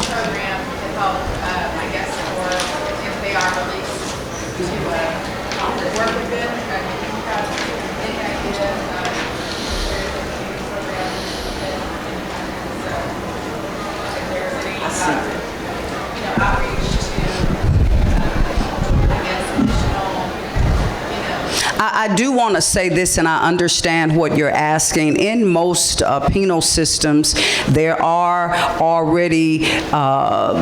program to help, I guess, for if they are released to work with them. I do want to say this, and I understand what you're asking. In most penal systems, there are already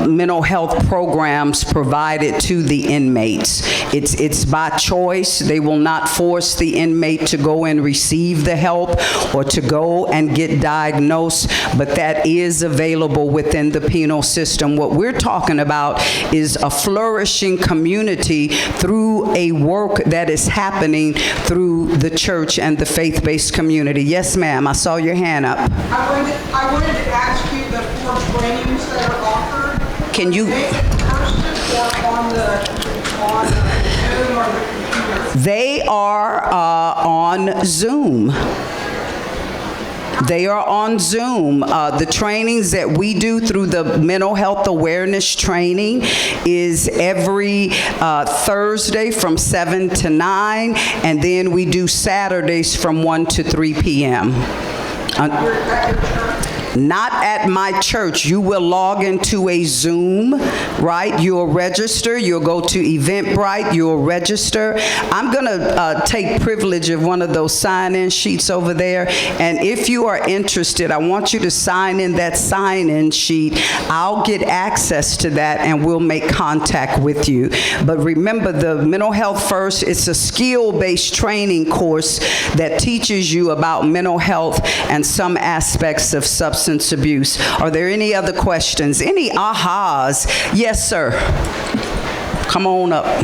mental health programs provided to the inmates. It's by choice. They will not force the inmate to go and receive the help or to go and get diagnosed, but that is available within the penal system. What we're talking about is a flourishing community through a work that is happening through the church and the faith-based community. Yes, ma'am, I saw your hand up. I wanted to ask you the 4 trainings that are offered. Can you? Are they in person or on Zoom or the computer? They are on Zoom. They are on Zoom. The trainings that we do through the mental health awareness training is every Thursday from 7 to 9, and then we do Saturdays from 1 to 3 p.m. Not at my church. You will log into a Zoom, right? You'll register. You'll go to Eventbrite. You'll register. I'm going to take privilege of one of those sign-in sheets over there. And if you are interested, I want you to sign in that sign-in sheet. I'll get access to that and we'll make contact with you. But remember, the Mental Health First, it's a skill-based training course that teaches you about mental health and some aspects of substance abuse. Are there any other questions? Any ahas? Yes, sir. Come on up. Dr.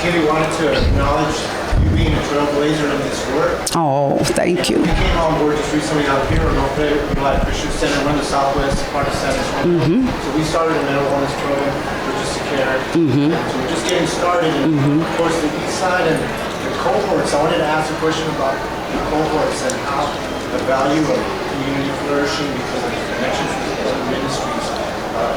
Keely, wanted to acknowledge you being a trailblazer in this work. Oh, thank you. We came on board just recently out here in North Bay Christian Center, run the Southwest part of San Antonio. So we started a mental wellness program for just care. So we're just getting started. And of course, the east side and the cohorts. I wanted to ask a question about the cohorts and how the value of community flourishing because of the connections with other ministries.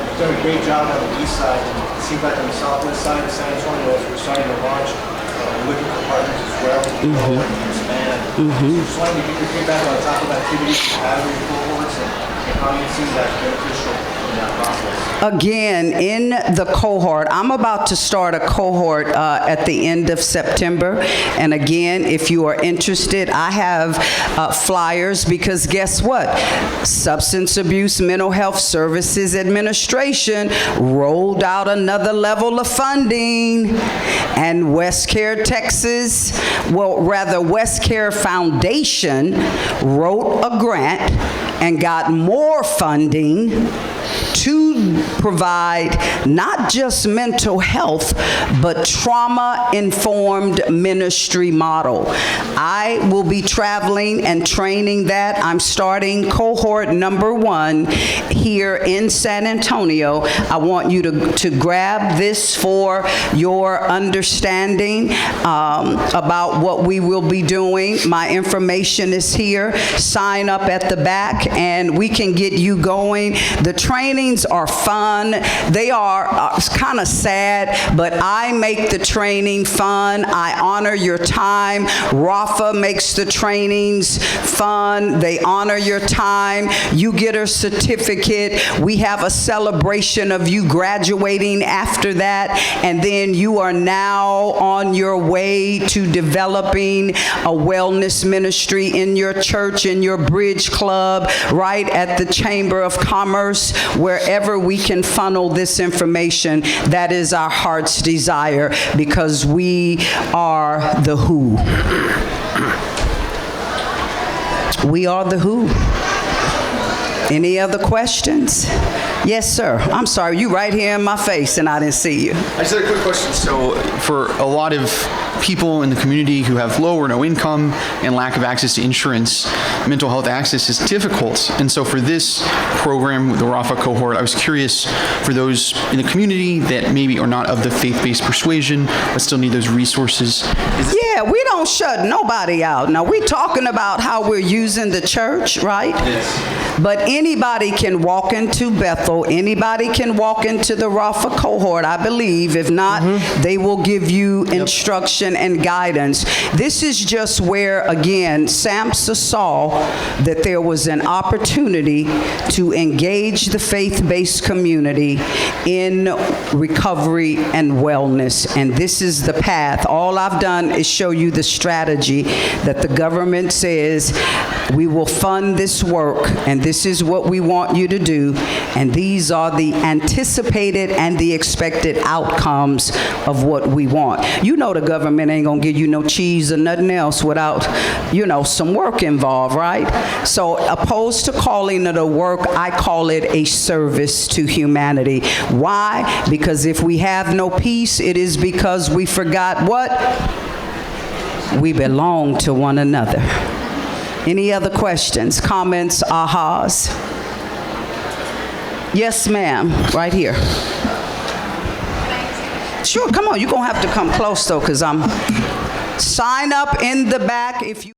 You've done a great job on the east side, and it seems like on the southwest side of San Antonio, as we're starting to launch, we're looking for partners as well to grow and expand. So just wanted to get your feedback on the type of activities you have in your cohorts and how you see that beneficial in in that process? Again, in the cohort, I'm about to start a cohort at the end of September. And again, if you are interested, I have flyers because guess what? Substance Abuse Mental Health Services Administration rolled out another level of funding. And Westcare, Texas, Westcare Foundation wrote a grant and got more funding to provide not just mental health, but trauma-informed ministry model. I will be traveling and training that. I'm starting cohort number 1 here in San Antonio. I want you to grab this for your understanding about what we will be doing. My information is here. Sign up at the back and we can get you going. The trainings are fun. They are kind of sad, but I make the training fun. I honor your time. Rapha makes the trainings fun. They honor your time. You get a certificate. We have a celebration of you graduating after that, and then you are now on your way to developing a wellness ministry in your church, in your bridge club, right at the Chamber of Commerce, wherever we can funnel this information. That is our heart's desire because we are the who. We are the who. Any other questions? Yes, sir. I'm sorry, you right here in my face and I didn't see you. I just had a quick question. So for a lot of people in the community who have low or no income and lack of access to insurance, mental health access is difficult. And so for this program, the Rapha cohort, I was curious for those in the community that maybe are not of the faith-based persuasion but still need those resources. Yeah, we don't shut nobody out. Now, we're talking about how we're using the church, right? Yes. But anybody can walk into Bethel. Anybody can walk into the Rapha cohort, I believe. If not, they will give you instruction and guidance. This is just where, again, SAMHSA saw that there was an opportunity to engage the faith-based community in recovery and wellness. And this is the path. All I've done is show you the strategy that the government says we will fund this work, and this is what we want you to do, and these are the anticipated and the expected outcomes of what we want. You know the government ain't gonna give you no cheese or nothing else without, you know, some work involved, right? So opposed to calling it a work, I call it a service to humanity. Why? Because if we have no peace, it is because we forgot what? We belong to one another. Any other questions, comments, ahas? Yes, ma'am, right here. Sure, come on, you're gonna have to come close though, because sign up in the back if you